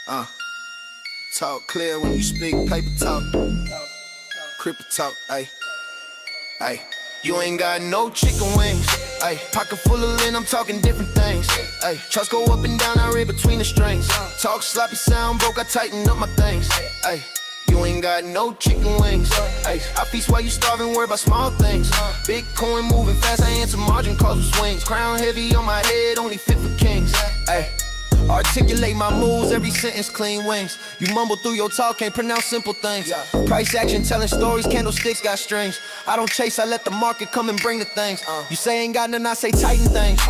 Uh, talk clear when you speak, paper talk, crypto talk, ayy, ayy. You ain't got no chicken wings, ayy. Pocket full of lint, I'm talking different things, ayy. Trust go up and down, I read between the strings. Talk sloppy, sound broke, I tighten up my things, ayy. You ain't got no chicken wings, ayy. I feast while you starving, worry about small things. Bitcoin moving fast, I answer margin calls with swings. Crown heavy on my head, only fit for kings, ayy. Articulate my moves, every sentence clean wings. You mumble through your talk, can't pronounce simple things. Price action, telling stories, candlesticks got strings. I don't chase, I let the market come and bring the things. You say ain't got none, I say tighten things.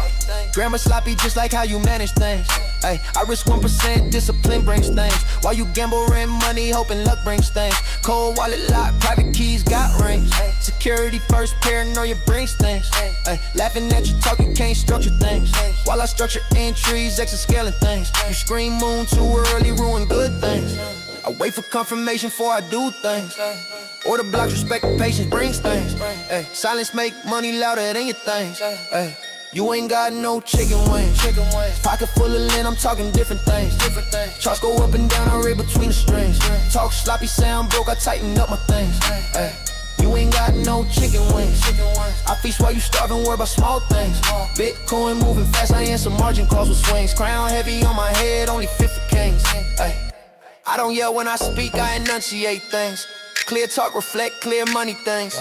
Grammar sloppy, just like how you manage things. Ay, I risk 1%, discipline brings things. While you gamble, rent money, hoping luck brings things. Cold wallet lock, private keys got rings. Security first, paranoia brings things. Ay, laughing at you talk, you can't structure things. While I structure entries, exit scaling things. You scream moon too early, ruin good things. I wait for confirmation before I do things. Order blocks, respect and patience brings things. Ay, silence make money louder than your things. Ay, you ain't got no chicken wings. Pocket full of lint, I'm talking different things. Charts go up and down, I read between the strings. Talk sloppy, sound broke, I tighten up my things. Ay, you ain't got no chicken wings. I feast while you starving, worry about small things. Bitcoin moving fast, I answer margin calls with swings. Crown heavy on my head, only fit for kings. Ay, I don't yell when I speak, I enunciate things. Clear talk, reflect clear money things.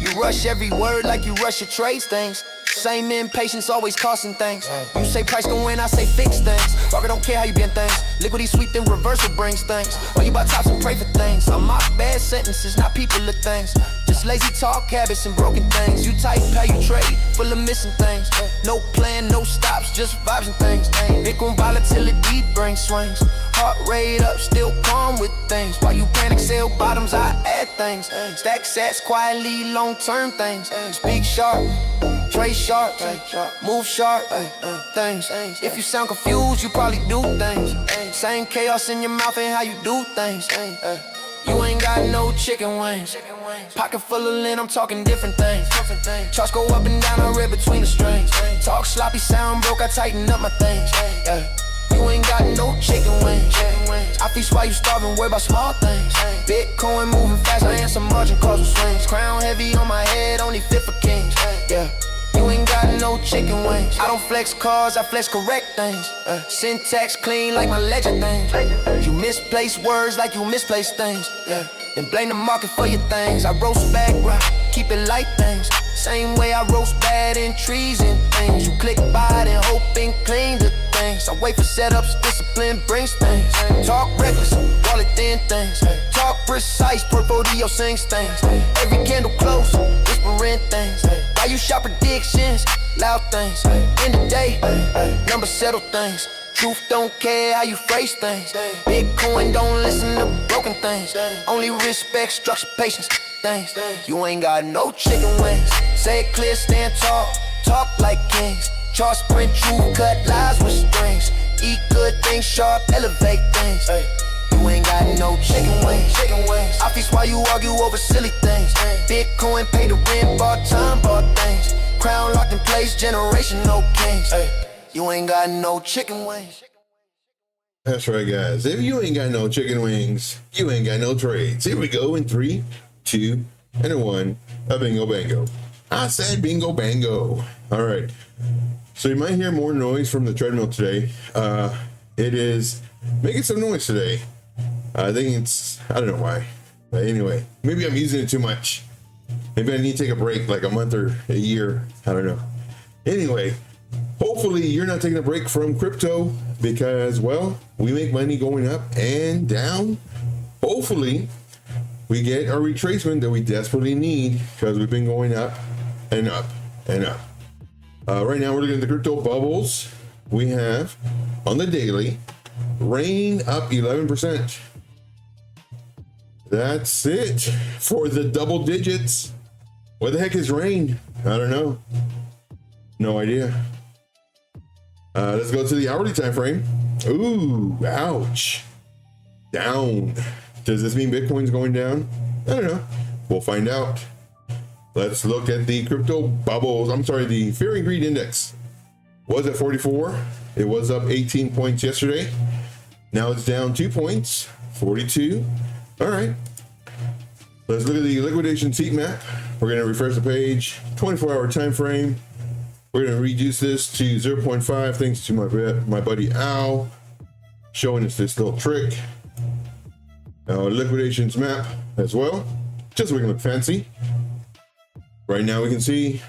You rush every word like you rush your trades things. Same impatience, always costing things. You say price gon' win, I say fix things. Rocker don't care how you been things. Liquidity sweet, then reversal brings things. While you buy tops and pray for things. I mock bad sentences, not people of things. Just lazy talk habits and broken things. You type how you trade, full of missing things. No plan, no stops, just vibes and things. Bitcoin volatility brings swings. Heart rate up, still calm with things. While you panic, sell bottoms, I add things. Stack sats quietly, long-term things. Speak sharp, trade sharp, move sharp, things. If you sound confused, you probably do things. Same chaos in your mouth and how you do things. You ain't got no chicken wings. Pocket full of lint, I'm talking different things. Charts go up and down, I read between the strings. Talk sloppy, sound broke, I tighten up my things. You ain't got no chicken wings. I feast while you starving, worry about small things. Bitcoin moving fast, I answer margin calls with swings. Crown heavy on my head, only fit for kings. Yeah. You ain't got no chicken wings. I don't flex cars, I flex correct things. Syntax clean like my ledger things. You misplace words like you misplace things. Yeah. Then blame the market for your things. I roast back, right? Keep it light things. Same way I roast bad entries and things. You click by and hope and clean the things. I wait for setups, discipline brings things. Talk reckless, wallet thin things. Talk precise, portfolio sings things. Every candle close, whispering things. Why you shop predictions, loud things. In the day, numbers settle things. Truth don't care how you phrase things. Bitcoin don't listen to broken things. Only respect, structure, patience, things. You ain't got no chicken wings. Say it clear, stand tall, talk like kings. Chart sprint, true, cut lies with strings. Eat good things, sharp, elevate things. You ain't got no chicken wings. I feast while you argue over silly things. Bitcoin pay the rent, bought time, bought things. Crown locked in place, generation, no kings. You ain't got no chicken wings. That's right, guys. If you ain't got no chicken wings, you ain't got no trades. Here we go in 3, 2, and 1. A bingo bango. I said bingo bango. All right. So you might hear more noise from the treadmill today. It is making some noise today. I think it's, I don't know why. But anyway, maybe I'm using it too much. Maybe I need to take a break, like a month or a year. I don't know. Anyway, hopefully you're not taking a break from crypto because, well, we make money going up and down. Hopefully we get our retracement that we desperately need because we've been going up and up and up. Right now we're looking at the crypto bubbles. We have on the daily, rain up 11%. That's it for the double digits. What the heck is rain? I don't know. No idea. Let's go to the hourly time frame. Ooh, ouch. Down. Does this mean Bitcoin's going down? I don't know. We'll find out. Let's look at the crypto bubbles. I'm sorry, the Fear and Greed Index was at 44. It was up 18 points yesterday. Now it's down 2 points, 42. All right. Let's look at the liquidation heat map. We're going to refresh the page, 24-hour time frame. We're going to reduce this to 0.5 thanks to my buddy Al showing us this little trick. Our liquidations map as well, just so we can look fancy. Right now we can see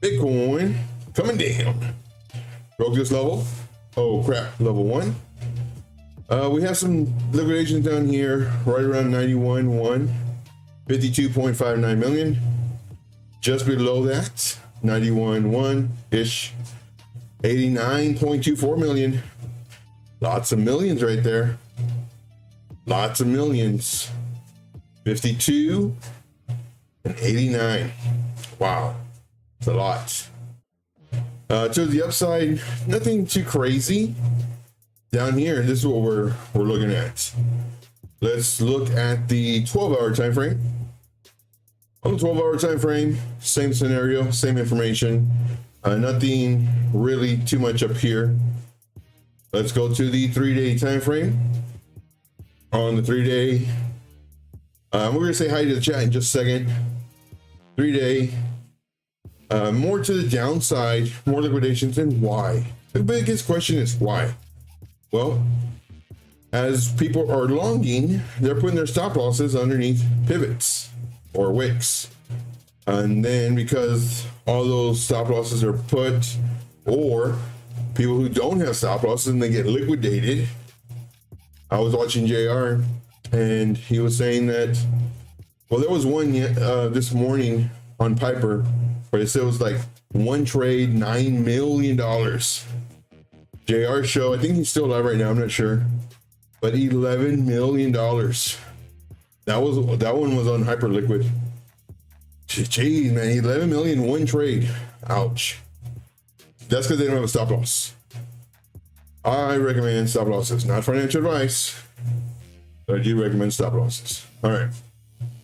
Bitcoin coming down. Broke this level. Oh crap, level 1. We have some liquidations down here right around 91.1, 52.59 million. Just below that, 91.1-ish, 89.24 million. Lots of millions right there. Lots of millions. 52 and 89. Wow, it's a lot. To the upside, nothing too crazy. Down here, this is what we're looking at. Let's look at the 12-hour time frame. On the 12-hour time frame, same scenario, same information. Nothing really too much up here. Let's go to the 3-day time frame. On the 3-day, we're going to say hi to the chat in just a second. 3-day, more to the downside, more liquidations, and why? The biggest question is why? Well, as people are longing, they're putting their stop losses underneath pivots or wicks. And then because all those stop losses are put, or people who don't have stop losses and they get liquidated. I was watching JR and he was saying that, well, there was one this morning on Piper where it said it was like one trade, $9 million. JR show, I think he's still alive right now, I'm not sure, but $11 million. That one was on Hyperliquid. Jeez, man, 11 million one trade. Ouch. That's because they don't have a stop loss. I recommend stop losses, not financial advice, but I do recommend stop losses. All right,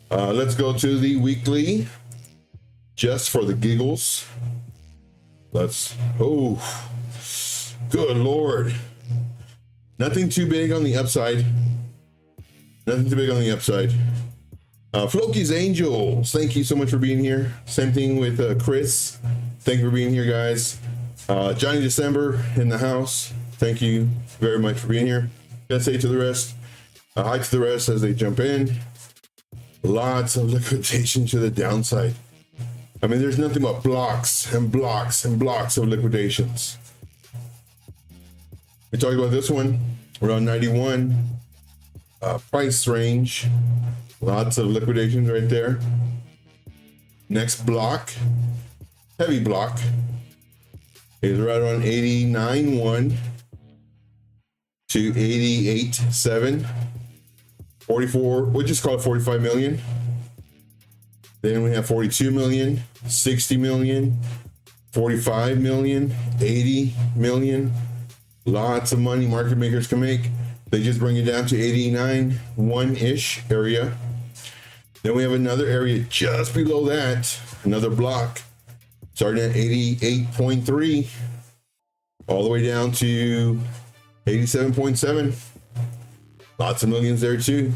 let's go to the weekly, just for the giggles. Oh, good Lord. Nothing too big on the upside. Nothing too big on the upside. Floki's Angels, thank you so much for being here. Same thing with Chris. Thank you for being here, guys. Johnny December in the house. Thank you very much for being here. Let's say to the rest. Hi to the rest as they jump in. Lots of liquidation to the downside. I mean, there's nothing but blocks and blocks and blocks of liquidations. We talked about this one around 91 price range. Lots of liquidations right there. Next block, heavy block, is right around 89.1 to 88.7. 44, we'll just call it 45 million. Then we have 42 million, 60 million, 45 million, 80 million. Lots of money market makers can make. They just bring it down to 89.1-ish area. Then we have another area just below that, another block, starting at 88.3, all the way down to 87.7. Lots of millions there too.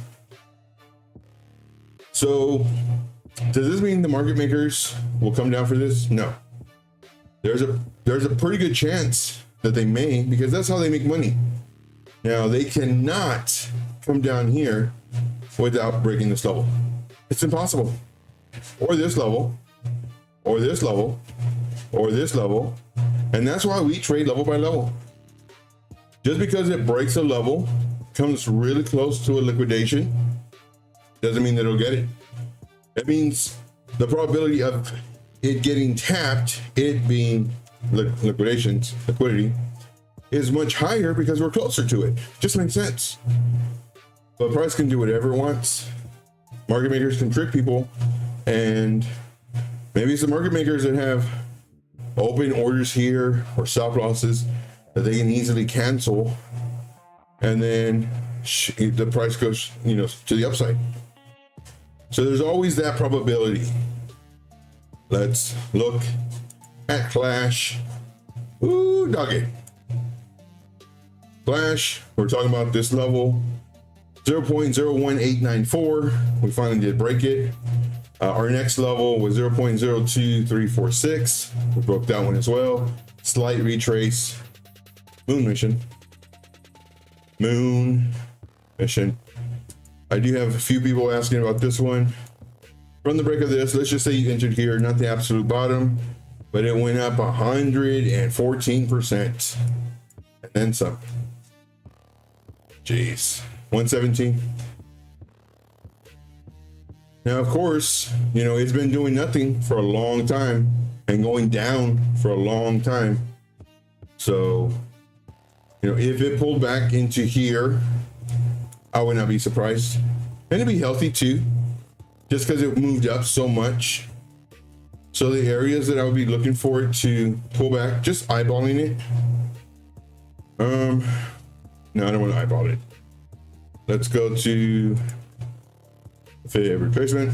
So does this mean the market makers will come down for this? No. There's a pretty good chance that they may, because that's how they make money. Now they cannot come down here without breaking this level. It's impossible. Or this level, or this level, or this level. And that's why we trade level by level. Just because it breaks a level, comes really close to a liquidation, doesn't mean that it'll get it. That means the probability of it getting tapped, it being liquidity, is much higher because we're closer to it. Just makes sense. But price can do whatever it wants. Market makers can trick people, and maybe it's the market makers that have open orders here or stop losses that they can easily cancel, and then the price goes, to the upside. So there's always that probability. Let's look at Clash. Ooh, doggy. Flash, we're talking about this level 0.01894. We finally did break it. Our next level was 0.02346. We broke that one as well. Slight retrace. Moon mission. Moon mission. I do have a few people asking about this one. From the break of this, let's just say you entered here, not the absolute bottom, but it went up 114%. And then some. Jeez. 117. Now, of course, you know, it's been doing nothing for a long time and going down for a long time. So, you know, if it pulled back into here, I would not be surprised. And it'd be healthy too, just because it moved up so much. So the areas that I would be looking for it to pull back, just eyeballing it. No, I don't want to eyeball it. Let's go to favorite retracement.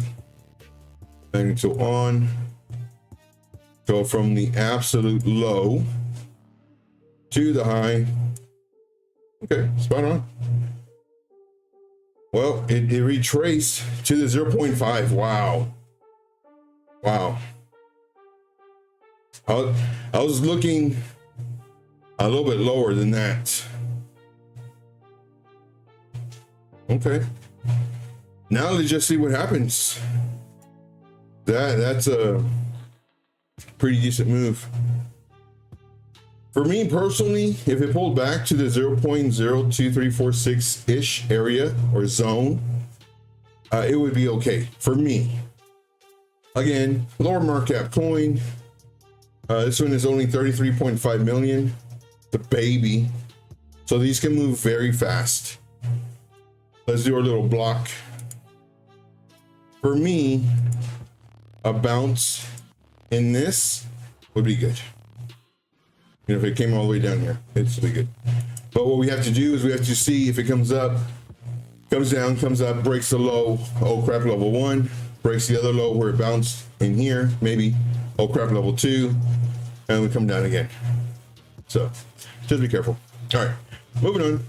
Magnitude on. Go from the absolute low to the high. Okay, spot on. Well, it retraced to the 0.5. Wow. Wow. I was looking a little bit lower than that. Okay. Now let's just see what happens. That's a pretty decent move. For me personally, if it pulled back to the 0.02346-ish area or zone, it would be okay for me. Again, lower market cap coin. This one is only 33.5 million, the baby. So these can move very fast. Let's do our little block. For me, a bounce in this would be good. You know, if it came all the way down here, it's really good. But what we have to do is we have to see if it comes up, comes down, comes up, breaks the low, oh crap, level 1, breaks the other low where it bounced in here, maybe, oh crap, level 2, and we come down again. So just be careful. All right, moving on.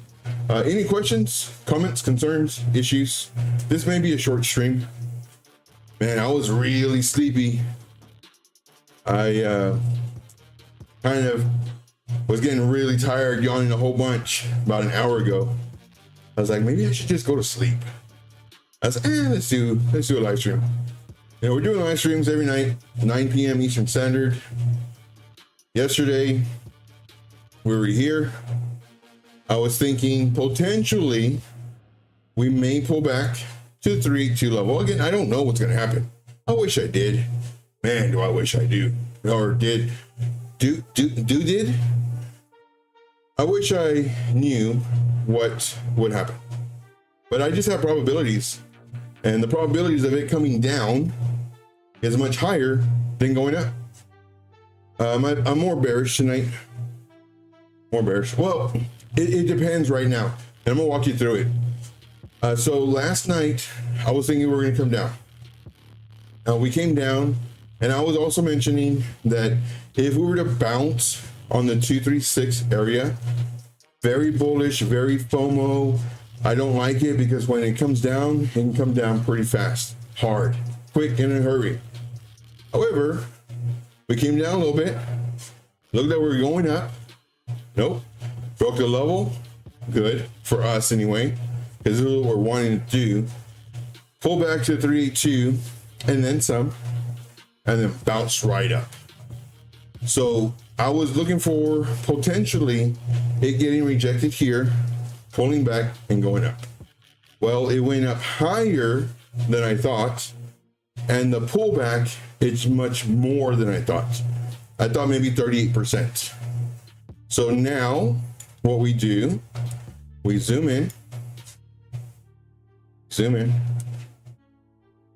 Any questions, comments, concerns, issues? This may be a short stream. Man, I was really sleepy. I kind of was getting really tired, yawning a whole bunch about an hour ago. I was like, maybe I should just go to sleep. I was like, let's do a live stream. You know, we're doing live streams every night, 9 p.m. Eastern Standard. Yesterday, we were here. I was thinking potentially we may pull back to the 382 level. Again, I don't know what's going to happen. I wish I did. Man, do I wish I do. Or did. Did? I wish I knew what would happen. But I just have probabilities. And the probabilities of it coming down is much higher than going up. I'm more bearish tonight. More bearish. Well, it depends right now. And I'm going to walk you through it. So last night, I was thinking we were going to come down. We came down. And I was also mentioning that if we were to bounce on the 236 area, very bullish, very FOMO. I don't like it because when it comes down, it can come down pretty fast, hard, quick, in a hurry. However, we came down a little bit. Looked like we were going up. Nope. Broke the level. Good for us anyway, because this is what we're wanting to do. Pull back to 382 and then some. And then bounce right up. So I was looking for potentially it getting rejected here, pulling back and going up. Well, it went up higher than I thought, and the pullback, it's much more than I thought. I thought maybe 38%. So now what we do, we zoom in.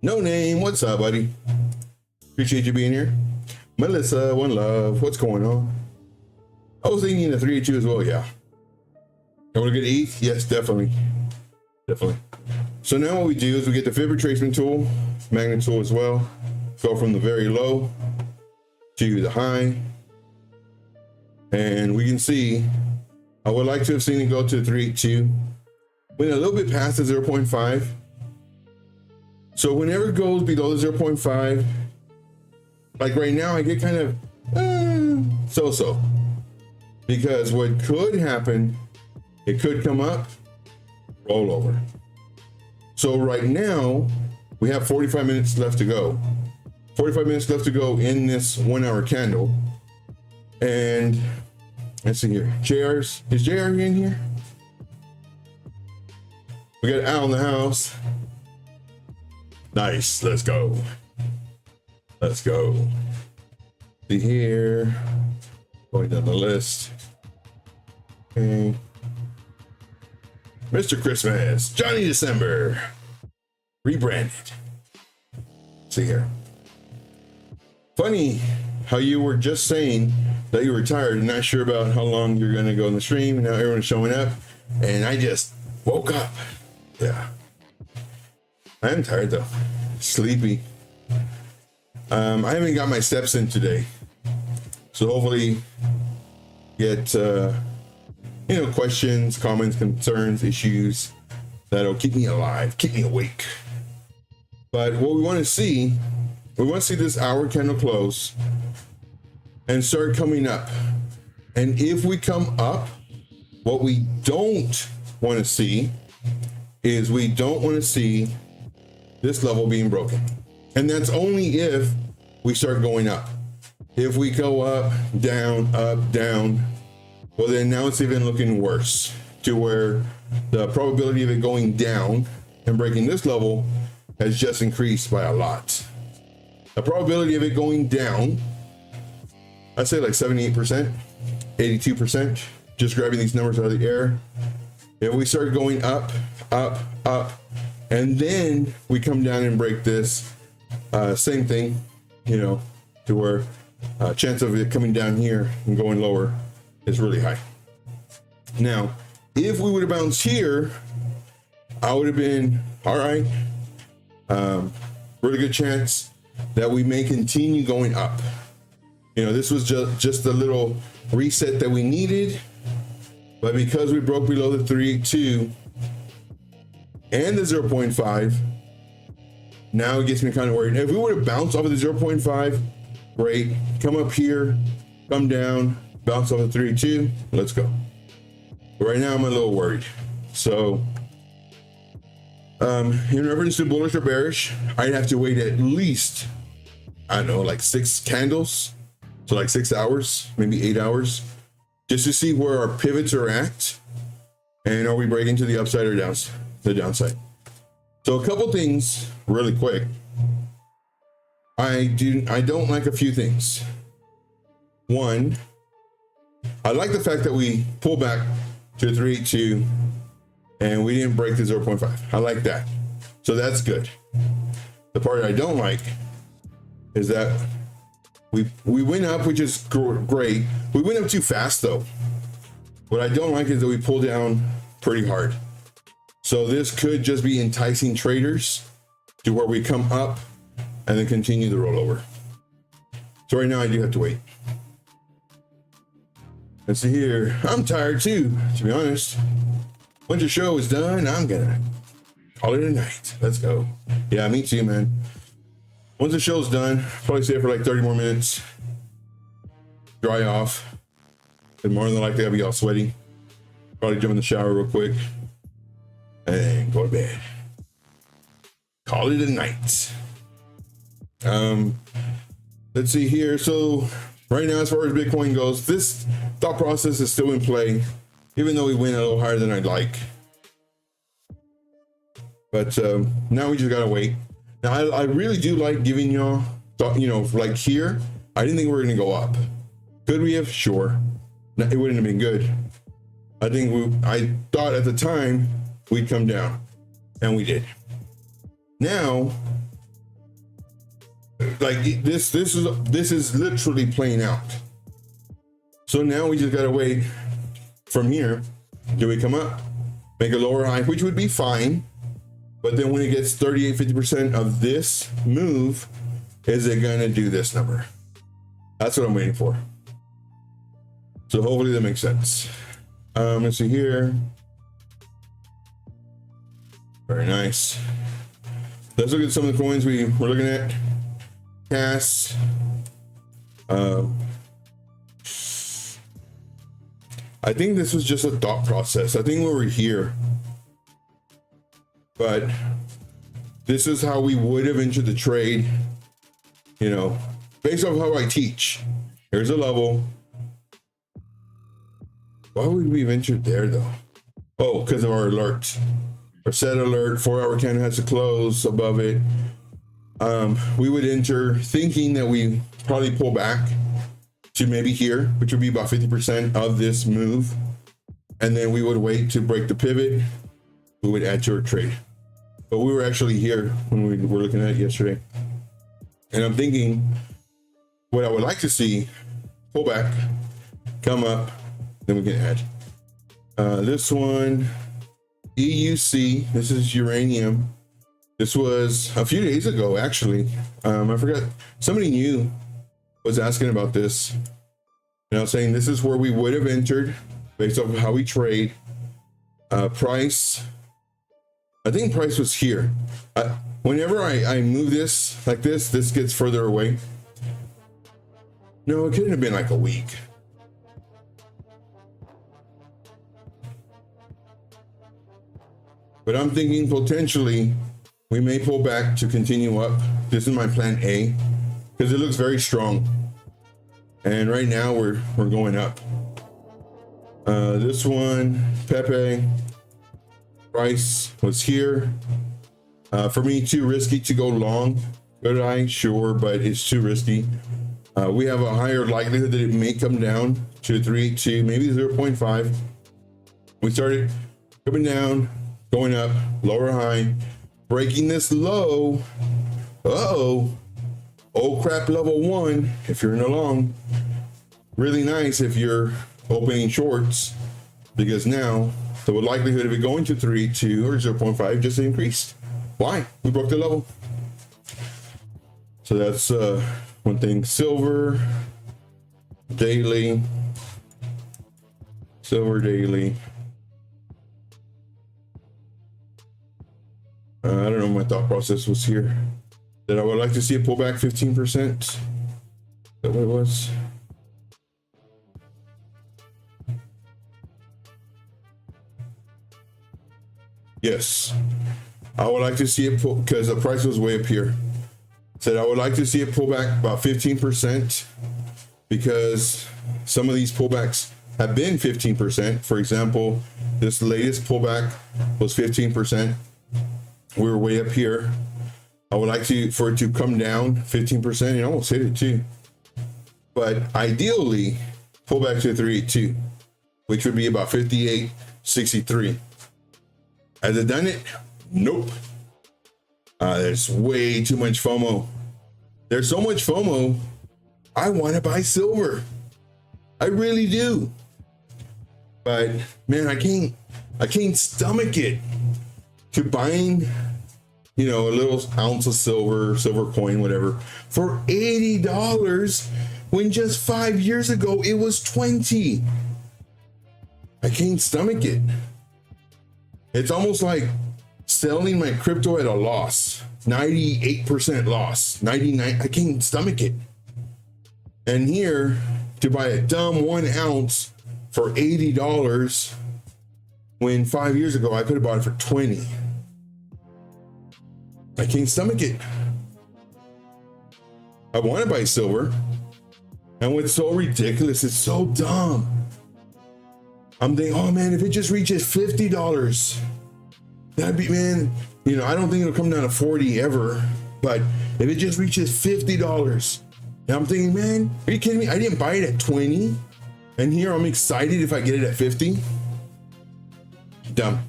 No name, what's up, buddy? Appreciate you being here. Melissa, one love. What's going on? I was thinking the 382 as well, yeah. I want to get ETH? Yes, definitely. So now what we do is we get the fib retracement tool, magnet tool as well. Go from the very low to the high. And we can see I would like to have seen it go to 382. Went a little bit past the 0.5. So whenever it goes below the 0.5, like right now, I get kind of so-so. Because what could happen, it could come up, roll over. So right now, we have 45 minutes left to go. 45 minutes left to go in this 1 hour candle. And let's see here. Is JR in here? We got Al in the house. Nice, let's go. Let's go. See here. Going down the list. Okay. Mr. Christmas, Johnny December. Rebranded. See here. Funny how you were just saying that you were tired and not sure about how long you're gonna go in the stream, and now everyone's showing up, and I just woke up. Yeah. I am tired though. Sleepy. I haven't got my steps in today. So hopefully get questions, comments, concerns, issues that'll keep me alive, keep me awake. But what we want to see this hour candle close and start coming up. And if we come up, what we don't want to see is we don't want to see this level being broken. And that's only if we start going up. If we go up, down, well then now it's even looking worse, to where the probability of it going down and breaking this level has just increased by a lot. The probability of it going down, I'd say like 78%, 82%, just grabbing these numbers out of the air. If we start going up, and then we come down and break this, same thing, to where chance of it coming down here and going lower is really high. Now, if we would have bounced here, I would have been all right. Really good chance that we may continue going up. This was just a little reset that we needed, but because we broke below the 3.2 and the 0.5, now it gets me kind of worried. If we would have bounced off of the 0.5, great. Come up here, come down, bounce off the 3.2, let's go. But right now I'm a little worried. So in reference to bullish or bearish, I'd have to wait at least, I don't know, like 6 candles. So like 6 hours, maybe 8 hours, just to see where our pivots are at. And are we breaking to the upside or the downside? So a couple things really quick. I don't like a few things. One, I like the fact that we pull back to 3.2 and we didn't break the 0.5. I like that. So that's good. The part I don't like is that we went up, which is great. We went up too fast though. What I don't like is that we pull down pretty hard. So this could just be enticing traders to where we come up and then continue the rollover. So right now I do have to wait. Let's see here. I'm tired too, to be honest. Once the show is done, I'm gonna call it a night. Let's go. Yeah, me too, man. Once the show's done, probably stay for like 30 more minutes. Dry off. And more than likely I'll be all sweaty. Probably jump in the shower real quick. And go to bed. Call it a night. Let's see here. So right now, as far as Bitcoin goes, this thought process is still in play, even though we went a little higher than I'd like. But now we just gotta wait. Now I really do like giving y'all, like here, I didn't think we were gonna go up. Could we have? Sure. No, it wouldn't have been good. I thought at the time we'd come down, and we did. Now, like this is literally playing out. So now we just gotta wait from here. Do we come up, make a lower high, which would be fine. But then when it gets 38-50% of this move, is it gonna do this number? That's what I'm waiting for. So hopefully that makes sense. Let's see here. Very nice. Let's look at some of the coins we were looking at. CAS. I think this was just a thought process. I think we were here, but this is how we would have entered the trade, you know, based off how I teach. Here's a level. Why would we have entered there though? Oh, because of our alert. Our set alert, 4-hour candle has to close above it. We would enter thinking that we probably pull back to maybe here, which would be about 50% of this move. And then we would wait to break the pivot. We would add to our trade. But we were actually here when we were looking at it yesterday. And I'm thinking what I would like to see, pull back, come up, then we can add. This one, EUC, this is uranium. This was a few days ago, actually. I forgot, somebody new was asking about this. And I was saying this is where we would have entered based off of how we trade. Price, I think price was here. Whenever I move this like this gets further away. No, it couldn't have been like a week. But I'm thinking potentially we may pull back to continue up. This is my plan A because it looks very strong. And right now we're going up. This one, Pepe, price was here. For me, too risky to go long. Could I? Sure, but it's too risky. We have a higher likelihood that it may come down to 382, maybe 0.5. We started coming down, going up, lower high, breaking this low. Uh-oh. Oh crap, level 1, if you're in a long. Really nice if you're opening shorts, because now the likelihood of it going to 3.2 or 0.5 just increased. Why? We broke the level. So that's one thing. Silver daily. Silver daily. I don't know, my thought process was here that I would like to see it pull back 15%. Is that what it was? Yes, I would like to see it pull, because the price was way up here. Said I would like to see it pull back about 15%, because some of these pullbacks have been 15%. For example, this latest pullback was 15%. We were way up here. I would like for it to come down 15%. You almost hit it too. But ideally, pull back to 382, which would be about 58.63. Has it done it? Nope. There's way too much FOMO. There's so much FOMO. I want to buy silver. I really do. But man, I can't stomach it to buying, you know, a little ounce of silver coin, whatever, for $80 when just 5 years ago it was 20. I can't stomach it. It's almost like selling my crypto at a loss, 98% loss, 99. I can't stomach it. And here to buy a dumb 1 ounce for $80 when 5 years ago I could have bought it for 20. I can't stomach it. I want to buy silver. And what's so ridiculous, it's so dumb. I'm thinking, oh man, if it just reaches $50, that'd be, man, you know, I don't think it'll come down to 40 ever, but if it just reaches $50, and I'm thinking, man, are you kidding me? I didn't buy it at 20, and here I'm excited if I get it at 50. Dumb.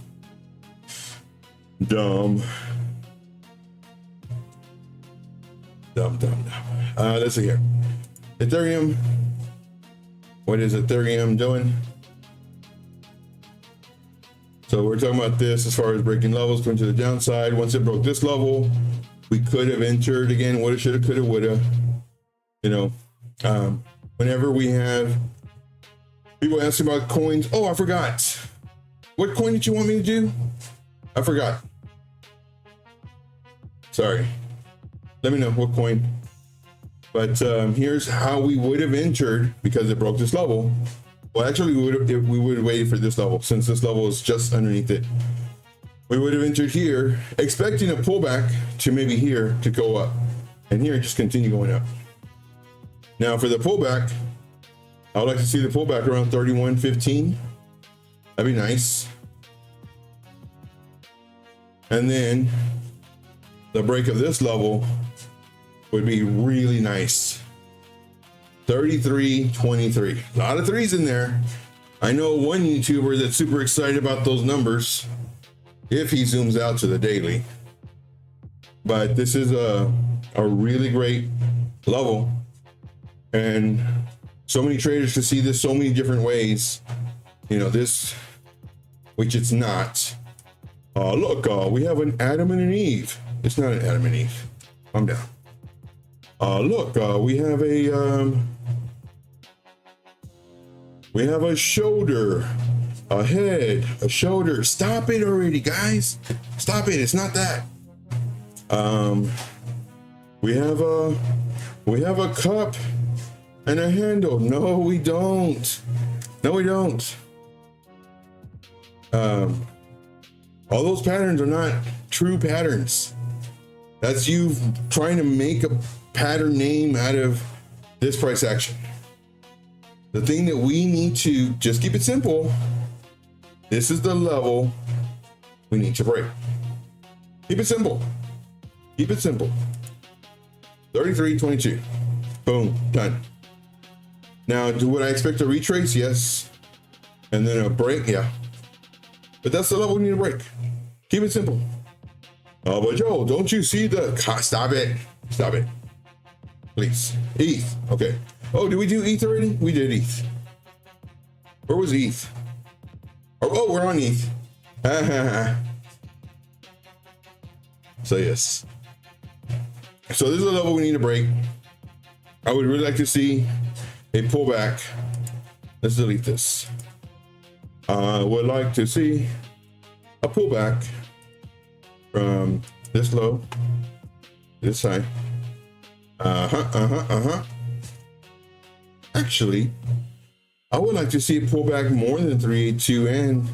Let's see here. Ethereum. What is Ethereum doing? So we're talking about this as far as breaking levels, going to the downside. Once it broke this level, we could have entered again. Woulda, shoulda, coulda, woulda. You know, whenever we have People ask about coins. Oh, I forgot. What coin did you want me to do? I forgot. Sorry. Let me know what coin. But here's how we would have entered because it broke this level. Well, actually, we would have waited for this level since this level is just underneath it. We would have entered here, expecting a pullback to maybe here to go up, and here just continue going up. Now for the pullback, I would like to see the pullback around 31.15. That'd be nice. And then the break of this level would be really nice. 33.23. A lot of threes in there. I know one YouTuber that's super excited about those numbers if he zooms out to the daily. But this is a really great level. And so many traders can see this so many different ways. You know, this, which it's not. Look, we have an Adam and an Eve. It's not an Adam and Eve. Calm down. Look, we have a shoulder, a head, a shoulder. Stop it already, guys. Stop it. It's not that. We have a cup and a handle. No, we don't. No, we don't. All those patterns are not true patterns. That's you trying to make a pattern name out of this price action. The thing that we need to just keep it simple. This is the level we need to break. Keep it simple. Keep it simple. 33.22. Boom, done. Now, would I expect a retrace? Yes. And then a break? Yeah. But that's the level we need to break. Keep it simple. But Joe, don't you see the... Stop it. Stop it. Please. ETH. Okay. Oh, did we do ETH already? We did ETH. Where was ETH? Oh, we're on ETH. So yes. So this is a level we need to break. I would really like to see a pullback. Let's delete this. I would like to see a pullback from this low, this high. Actually, I would like to see it pull back more than 382, and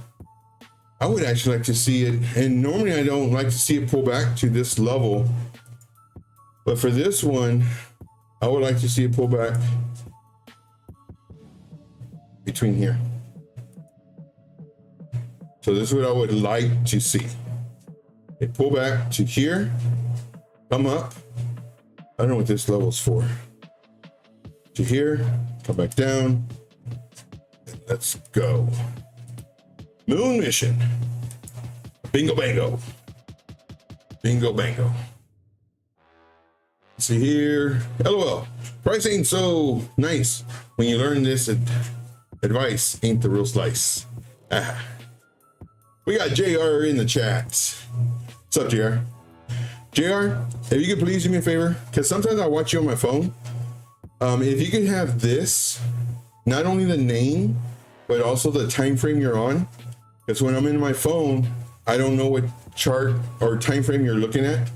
I would actually like to see it, and normally I don't like to see it pull back to this level, but for this one, I would like to see it pull back between here. So this is what I would like to see. It pull back to here, come up. I don't know what this level is for. To here, come back down. Let's go. Moon mission. Bingo bango. Bingo bango. Let's see here. LOL. Price ain't so nice. When you learn this advice, ain't the real slice. We got JR in the chat. What's up, JR? JR, if you could please do me a favor, because sometimes I watch you on my phone. If you could have this, not only the name, but also the time frame you're on. Because when I'm in my phone, I don't know what chart or time frame you're looking at.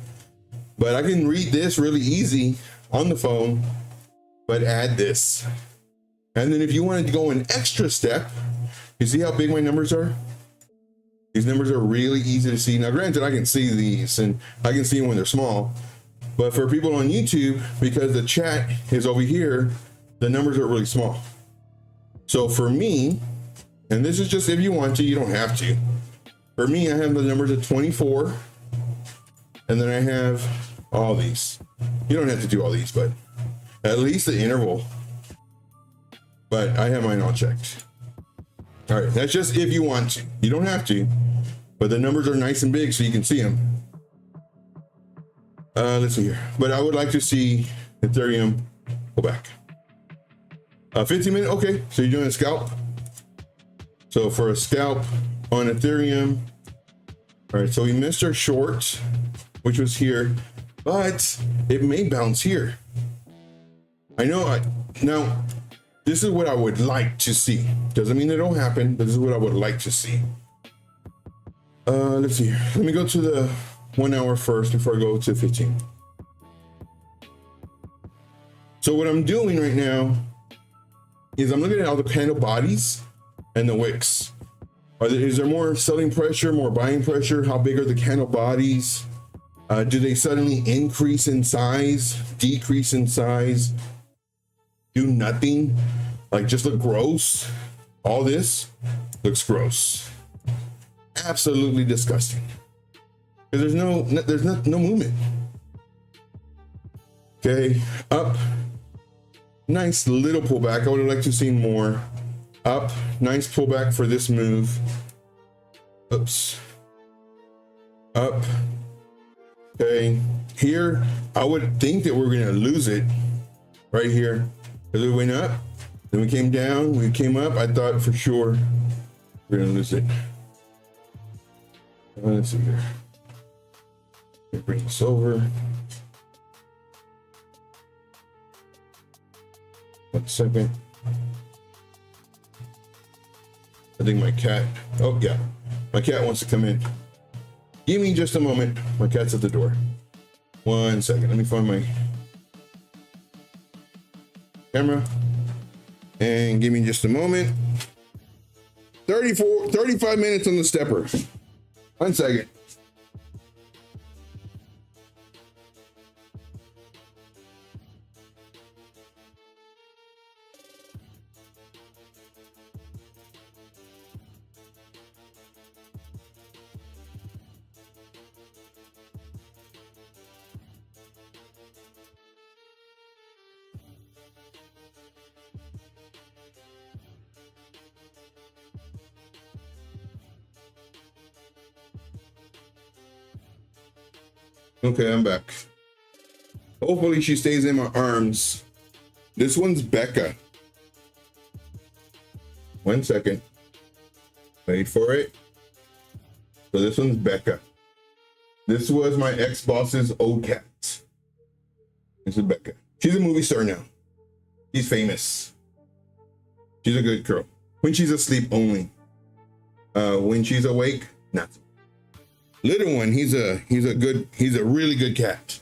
But I can read this really easy on the phone, but add this. And then if you wanted to go an extra step, you see how big my numbers are? These numbers are really easy to see. Now, granted, I can see these and I can see them when they're small, but for people on YouTube, because the chat is over here, the numbers are really small. So for me, and this is just if you want to, you don't have to. For me, I have the numbers at 24, and then I have all these. You don't have to do all these, but at least the interval. But I have mine all checked. All right, that's just if you want to. You don't have to, but the numbers are nice and big so you can see them. Let's see here. But I would like to see Ethereum go back. 15 minutes, okay. So you're doing a scalp. So for a scalp on Ethereum, all right, so we missed our short, which was here, but it may bounce here. I know, now, This is what I would like to see. Doesn't mean it'll happen, but this is what I would like to see. Let's see here. Let me go to the 1 hour first before I go to 15. So what I'm doing right now is I'm looking at all the candle bodies and the wicks. Is there more selling pressure, more buying pressure? How big are the candle bodies? Do they suddenly increase in size, decrease in size, do nothing, like just look gross? All this looks gross. Absolutely disgusting. Because there's no movement. Okay, up. Nice little pullback. I would have liked to see more. Up, nice pullback for this move. Oops. Up. Okay, here I would think that we're gonna lose it right here, because we went up, then we came down, we came up. I thought for sure we're gonna lose it. Let's see here. Let me bring this over. 1 second. I think my cat, oh yeah, my cat wants to come in. Give me just a moment. My cat's at the door. 1 second. Let me find my camera. And give me just a moment. 35 minutes on the stepper. 1 second. Okay, I'm back. Hopefully she stays in my arms. This one's Becca. 1 second. Wait for it. So this one's Becca. This was my ex-boss's old cat. This is Becca. She's a movie star now. She's famous. She's a good girl. When she's asleep only. When she's awake, not so. Little one, he's a really good cat.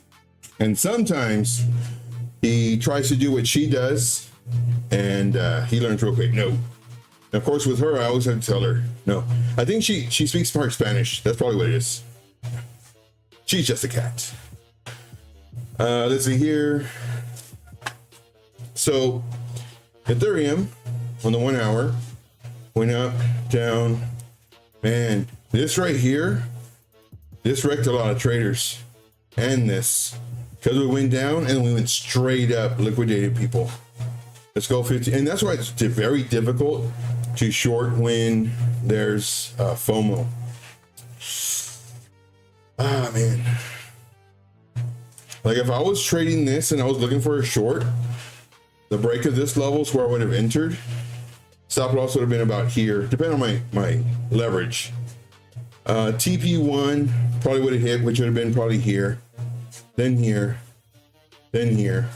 And sometimes he tries to do what she does and he learns real quick. No. And of course with her, I always have to tell her, no. I think she speaks part Spanish. That's probably what it is. She's just a cat. Let's see here. So Ethereum on the 1 hour went up, down. Man, this right here, this wrecked a lot of traders, and this, because we went down and we went straight up, liquidated people. Let's go 50, and that's why it's very difficult to short when there's FOMO. Ah, man. Like if I was trading this and I was looking for a short, the break of this level is where I would have entered. Stop loss would have been about here, depending on my leverage. TP1 probably would have hit, which would have been probably here, then here, then here.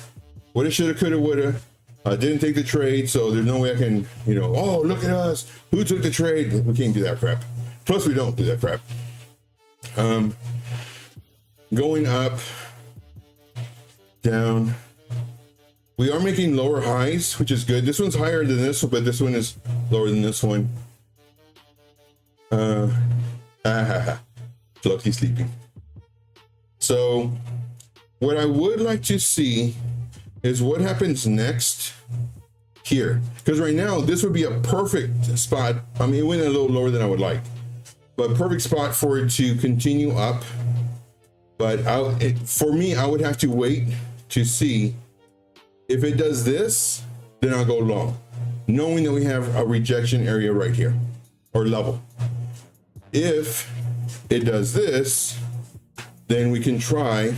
Woulda, shoulda, coulda, woulda. Didn't take the trade, so there's no way I can, oh, look at us. Who took the trade? We can't do that crap. Plus, we don't do that crap. Going up, down. We are making lower highs, which is good. This one's higher than this one, but this one is lower than this one. Lucky sleeping. So what I would like to see is what happens next here, because right now this would be a perfect spot. I mean, it went a little lower than I would like, but perfect spot for it to continue up. But for me, I would have to wait to see if it does this, then I'll go long, knowing that we have a rejection area right here or level. If it does this, then we can try,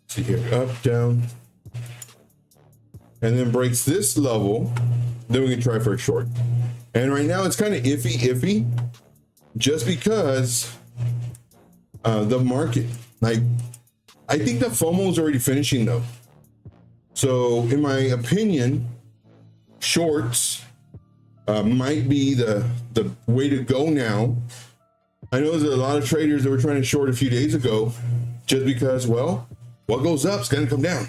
see here, up, down, and then breaks this level, then we can try for a short. And right now it's kind of iffy, just because the market, like, I think the FOMO is already finishing though. So in my opinion, shorts might be the way to go now. I know there's a lot of traders that were trying to short a few days ago just because, well, what goes up is going to come down.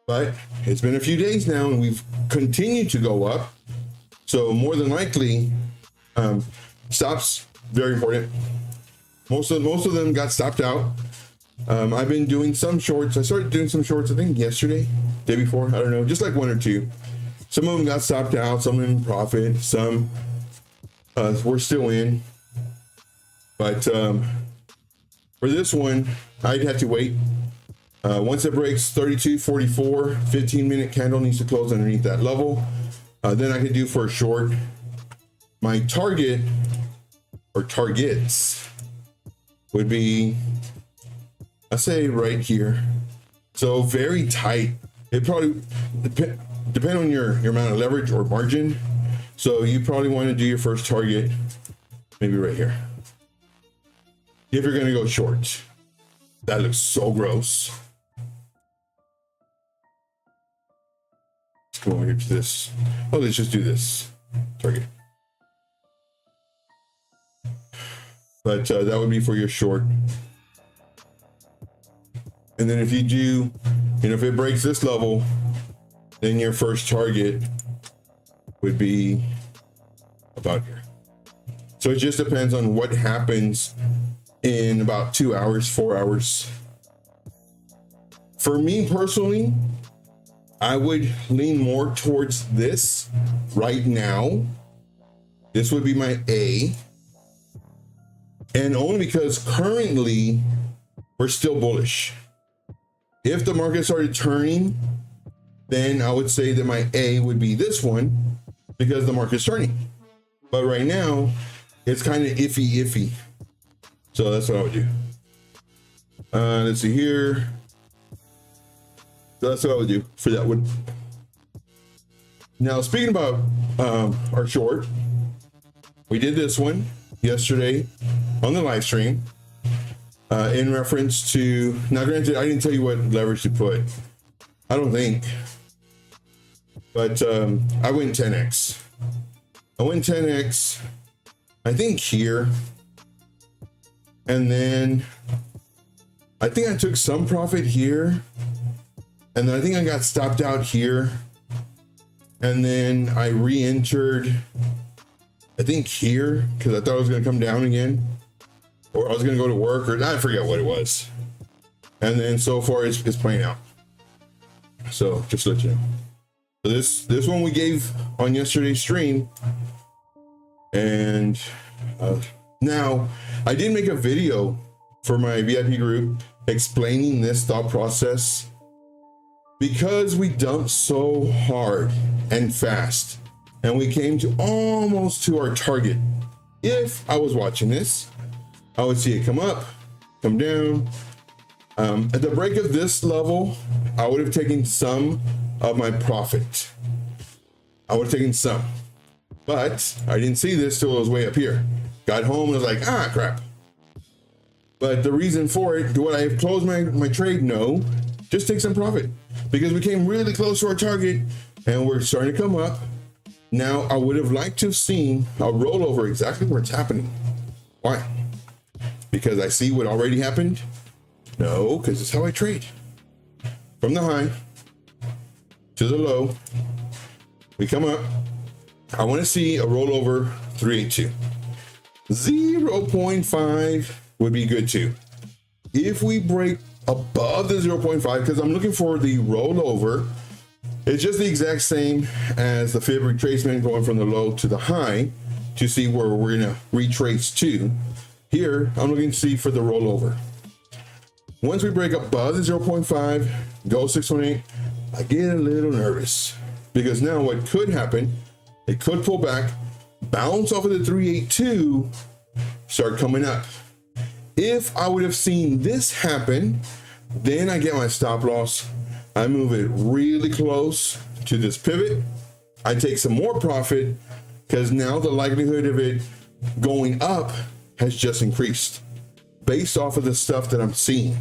But it's been a few days now and we've continued to go up. So more than likely, stops, very important. Most of them got stopped out. I've been doing some shorts. I started doing some shorts, I think yesterday, day before, I don't know, just like one or two. Some of them got stopped out, some in profit, some we're still in. But for this one, I'd have to wait. Once it breaks 32.44, 15-minute candle needs to close underneath that level. Then I could do for a short. My target or targets would be, I say right here. So very tight. It probably depend on your amount of leverage or margin. So you probably want to do your first target maybe right here. If you're going to go short. That looks so gross. Let's go over here to this. Oh, let's just do this target. But that would be for your short. And then if you do, if it breaks this level, then your first target would be about here. So it just depends on what happens in about 2 hours, 4 hours. For me personally, I would lean more towards this right now. This would be my A. And only because currently we're still bullish. If the market started turning, then I would say that my A would be this one because the market's turning. But right now, it's kind of iffy. So that's what I would do. Let's see here. So that's what I would do for that one. Now, speaking about our short, we did this one yesterday on the live stream in reference to, now granted, I didn't tell you what leverage to put. I don't think. But I went 10x. I went 10x, I think here. And then I think I took some profit here. And then I think I got stopped out here. And then I re-entered, I think here, because I thought it was going to come down again. Or I was going to go to work, or I forget what it was. And then so far it's playing out. So just to let you know. So this one we gave on yesterday's stream. And now I did make a video for my VIP group explaining this thought process because we dumped so hard and fast and we came to almost to our target. If I was watching this, I would see it come up, come down. At the break of this level, I would have taken some of my profit. I would have taken some, but I didn't see this till it was way up here. Got home and was like, crap. But the reason for it, would I have closed my trade? No, just take some profit because we came really close to our target and we're starting to come up. Now, I would have liked to have seen a rollover exactly where it's happening. Why? Because I see what already happened? No, because it's how I trade. From the high to the low, we come up. I want to see a rollover 382. 0.5 would be good too. If we break above the 0.5, because I'm looking for the rollover, it's just the exact same as the fib retracement going from the low to the high to see where we're going to retrace to. Here, I'm looking to see for the rollover. Once we break above the 0.5, go 618, I get a little nervous because now what could happen, it could pull back, bounce off of the 382, start coming up. If I would have seen this happen, then I get my stop loss. I move it really close to this pivot. I take some more profit because now the likelihood of it going up has just increased based off of the stuff that I'm seeing.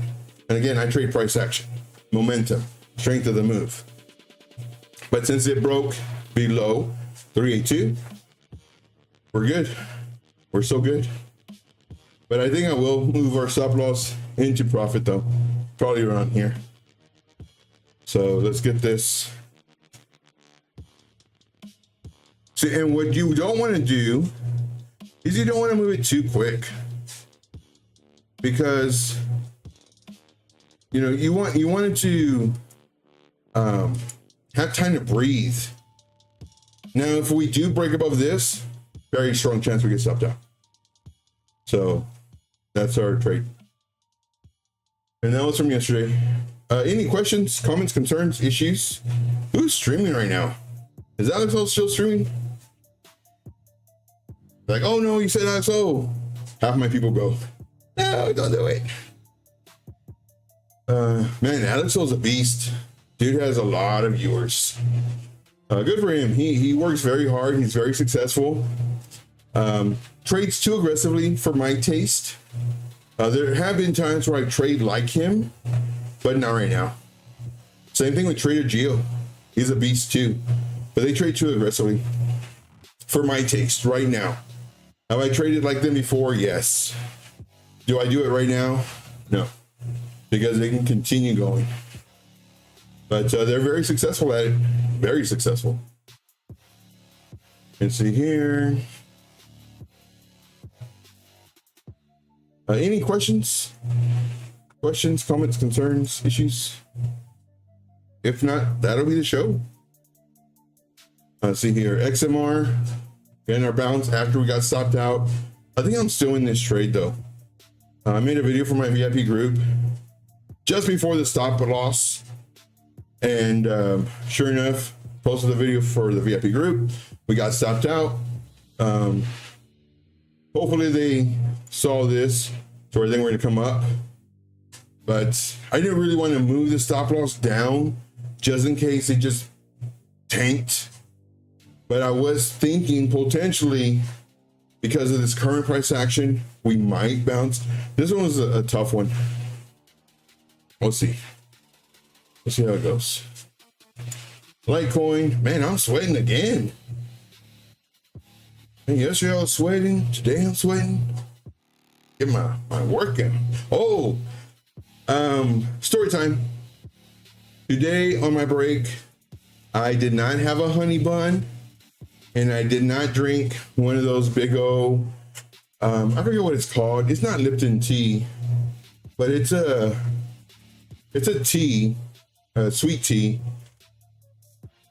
And again, I trade price action, momentum, strength of the move. But since it broke below 382. We're good. We're so good. But I think I will move our stop loss into profit though, probably around here. So let's get this. See, and what you don't want to do is you don't want to move it too quick, because you know you wanted to have time to breathe. Now, if we do break above this, very strong chance we get stopped out. So that's our trade. And that was from yesterday. Any questions, comments, concerns, issues? Who's streaming right now? Is Alex still streaming? Like, oh no, you said XO. Half my people go, no, don't do it. Man, Alexo's a beast. Dude has a lot of viewers. Good for him. He works very hard. He's very successful. Trades too aggressively for my taste. There have been times where I trade like him, but not right now. Same thing with Trader Geo. He's a beast too, but they trade too aggressively for my taste right now. Have I traded like them before? Yes. Do I do it right now? No, because they can continue going. But they're very successful at it. Very successful. Let's see here. Any questions? Questions, comments, concerns, issues? If not, that'll be the show. Let's see here. XMR. And our bounce after we got stopped out. I think I'm still in this trade though. I made a video for my VIP group just before the stop loss, and sure enough, posted the video for the VIP group. We got stopped out. Hopefully they saw this, so I think we're gonna come up. But I didn't really want to move the stop loss down just in case it just tanked. But I was thinking potentially, because of this current price action, we might bounce. This one was a tough one. We'll see. We'll see how it goes. Litecoin, man, I'm sweating again. And yesterday I was sweating. Today I'm sweating. Get my work in. Oh, story time. Today on my break, I did not have a honey bun. And I did not drink one of those big old, I forget what it's called. It's not Lipton tea, but it's a tea, a sweet tea.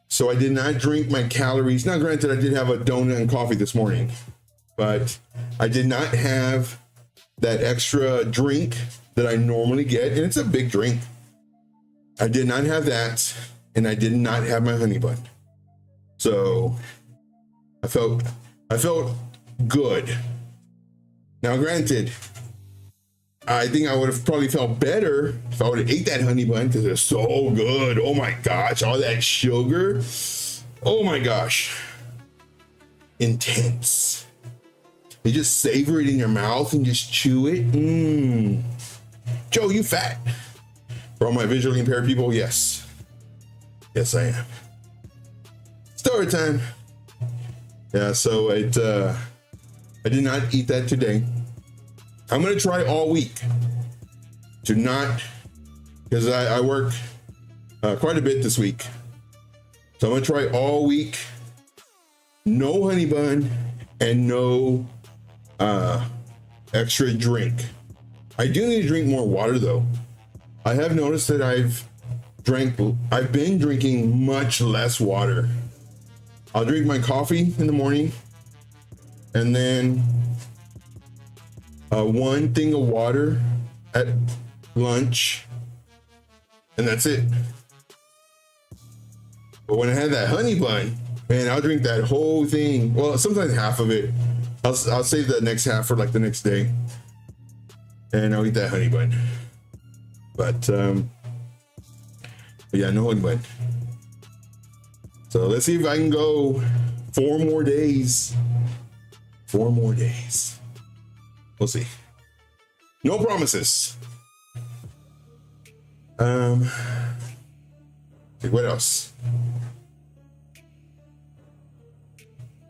So I did not drink my calories. Now, granted, I did have a donut and coffee this morning, but I did not have that extra drink that I normally get. And it's a big drink. I did not have that. And I did not have my honey bun. So I felt good. Now, granted, I think I would have probably felt better if I would have ate that honey bun, because it's so good. Oh my gosh, all that sugar. Oh my gosh. Intense. You just savor it in your mouth and just chew it. Joe, you fat. For all my visually impaired people, yes. Yes, I am. Story time. Yeah, so I did not eat that today. I'm gonna try all week to not, because I work quite a bit this week. So I'm gonna try all week, no honey bun and no extra drink. I do need to drink more water though. I have noticed that I've been drinking much less water. I'll drink my coffee in the morning, and then one thing of water at lunch, and that's it. But when I had that honey bun, man, I'll drink that whole thing. Well, sometimes half of it. I'll save the next half for like the next day, and I'll eat that honey bun. But yeah, no honey bun. So let's see if I can go 4 more days. 4 more days. We'll see. No promises. Okay, what else?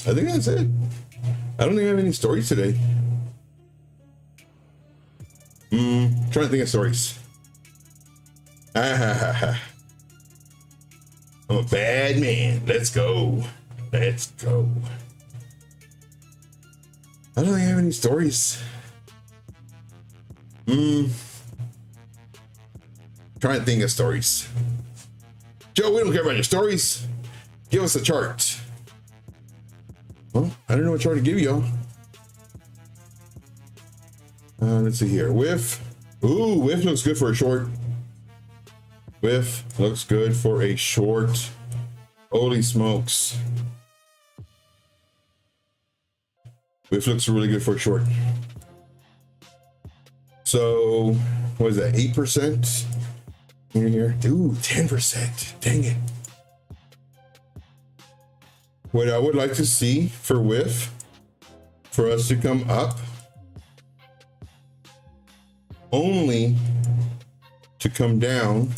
I think that's it. I don't think I have any stories today. Trying to think of stories. I'm a bad man. Let's go. Let's go. I don't think I have any stories. Trying to think of stories. Joe, we don't care about your stories. Give us a chart. Well, I don't know what chart to give y'all. Let's see here. Whiff. Ooh, whiff looks good for a short. Whiff looks good for a short. Holy smokes. Whiff looks really good for a short. So, what is that? 8% in here? Ooh, 10%. Dang it. What I would like to see for whiff, for us to come up, only to come down.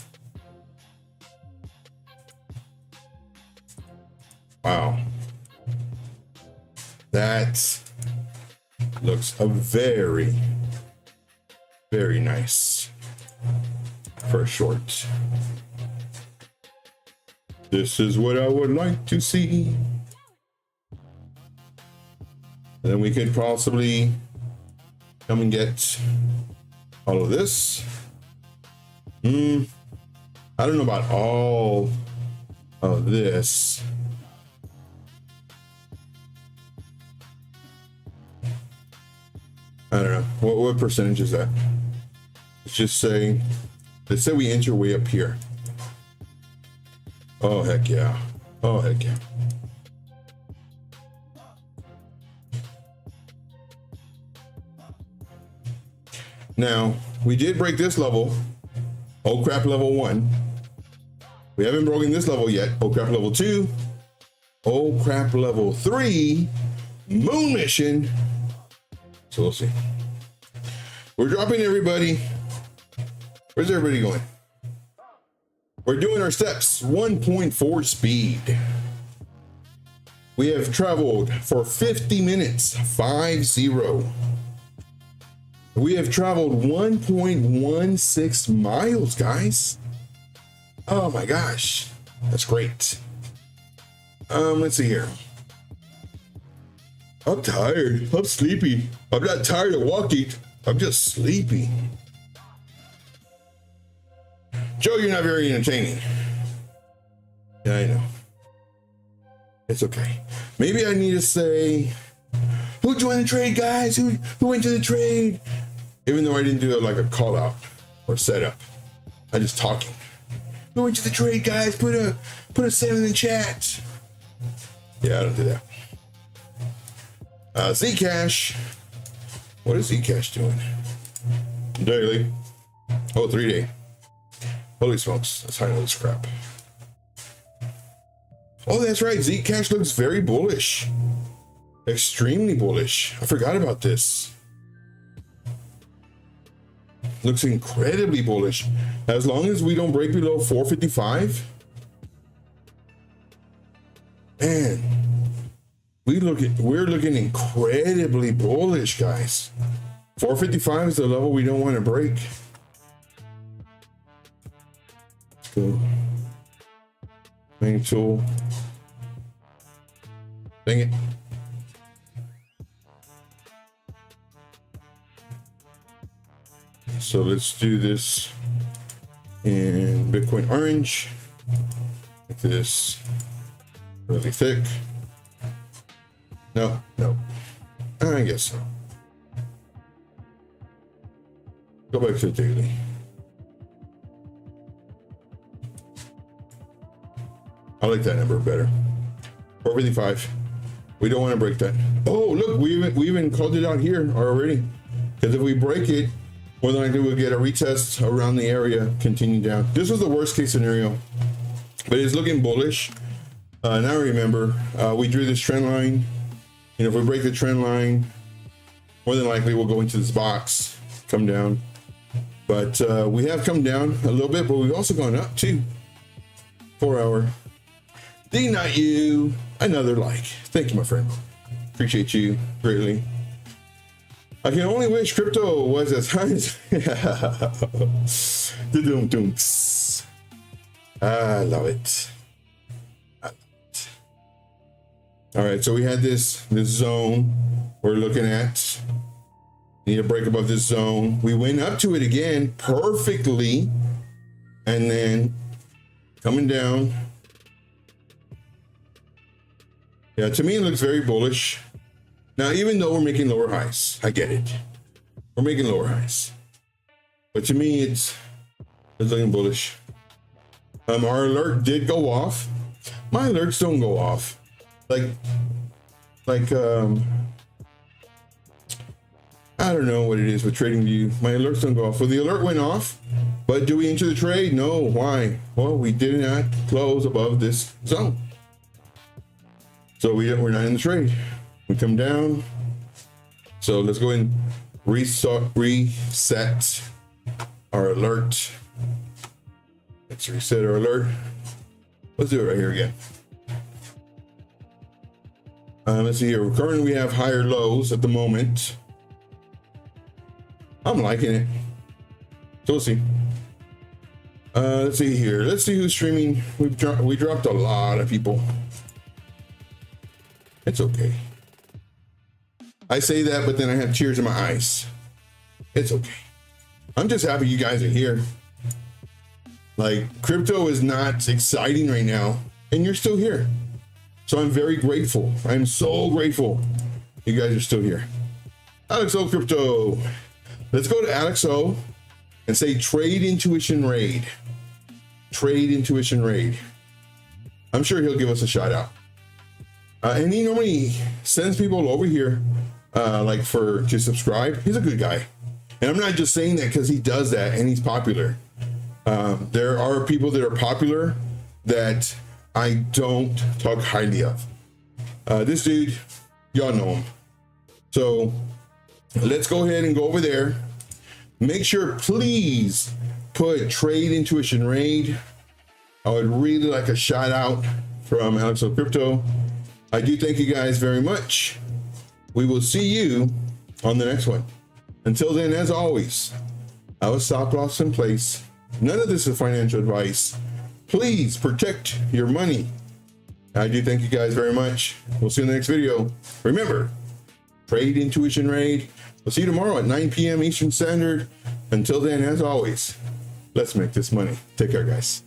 Wow. That looks a very, very nice for a short. This is what I would like to see. And then we could possibly come and get all of this. I don't know about all of this. I don't know. What percentage is that? Let's just say, let's say we enter way up here. Oh, heck yeah. Oh, heck yeah. Now, we did break this level. Oh crap, level 1. We haven't broken this level yet. Oh crap, level 2. Oh crap, level 3. Moon mission. So we'll see. We're dropping everybody. Where's everybody going? We're doing our steps. 1.4 speed. We have traveled for 50 minutes. 50. We have traveled 1.16 miles, guys. Oh my gosh. That's great. Let's see here. I'm tired. I'm sleepy. I'm not tired of walking. I'm just sleepy. Joe, you're not very entertaining. Yeah, I know. It's okay. Maybe I need to say, who joined the trade, guys? Who went to the trade? Even though I didn't do it like a call out or setup. I'm just talking. Who went to the trade, guys? Put a 7 in the chat. Yeah, I don't do that. Zcash. What is Zcash doing? Daily. Oh, 3-day. Holy smokes. Let's hide all this crap. Oh, that's right. Zcash looks very bullish. Extremely bullish. I forgot about this. Looks incredibly bullish. As long as we don't break below 455. Man. We're looking incredibly bullish, guys. 455 is the level we don't want to break. Let's go. Main tool. Dang it. So let's do this in Bitcoin orange. Make this really thick. No. I guess so. Go back to the daily. I like that number better. 455. We don't want to break that. Oh, look, we even called it out here already. Because if we break it, more than likely we'll get a retest around the area, continue down. This was the worst case scenario, but it's looking bullish. Now remember, we drew this trend line. And if we break the trend line, more than likely we'll go into this box, come down. But we have come down a little bit, but we've also gone up too. 4 hour. Not you. Another like. Thank you, my friend. Appreciate you greatly. I can only wish crypto was as high as the doom dooms. I love it. All right, so we had this zone we're looking at. Need to break above this zone. We went up to it again perfectly, and then coming down. Yeah, to me it looks very bullish. Now, even though we're making lower highs, I get it. We're making lower highs, but to me it's looking bullish. Our alert did go off. My alerts don't go off. I don't know what it is with TradingView. My alerts don't go off. Well, the alert went off, but do we enter the trade? No. Why? Well, we did not close above this zone, so we're not in the trade. We come down. So let's go and reset our alert. Let's reset our alert. Let's do it right here again. Let's see here. Currently, we have higher lows at the moment. I'm liking it. So we'll see. Let's see here. Let's see who's streaming. We dropped a lot of people. It's okay. I say that, but then I have tears in my eyes. It's okay. I'm just happy you guys are here. Like, crypto is not exciting right now, and you're still here. So I'm very grateful. I'm so grateful you guys are still here. Alex O Crypto. Let's go to Alex O and say trade intuition raid. Trade intuition raid. I'm sure he'll give us a shout out. And he normally sends people over here to subscribe. He's a good guy. And I'm not just saying that because he does that and he's popular. There are people that are popular that I don't talk highly of. This dude, y'all know him. So let's go ahead and go over there. Make sure, please, put trade intuition raid. I would really like a shout out from Alex O Crypto. I do thank you guys very much. We will see you on the next one. Until then, as always, I was stop loss in place. None of this is financial advice. Please protect your money. I do thank you guys very much. We'll see you in the next video. Remember, trade intuition raid. We'll see you tomorrow at 9 p.m. Eastern Standard. Until then, as always, let's make this money. Take care, guys.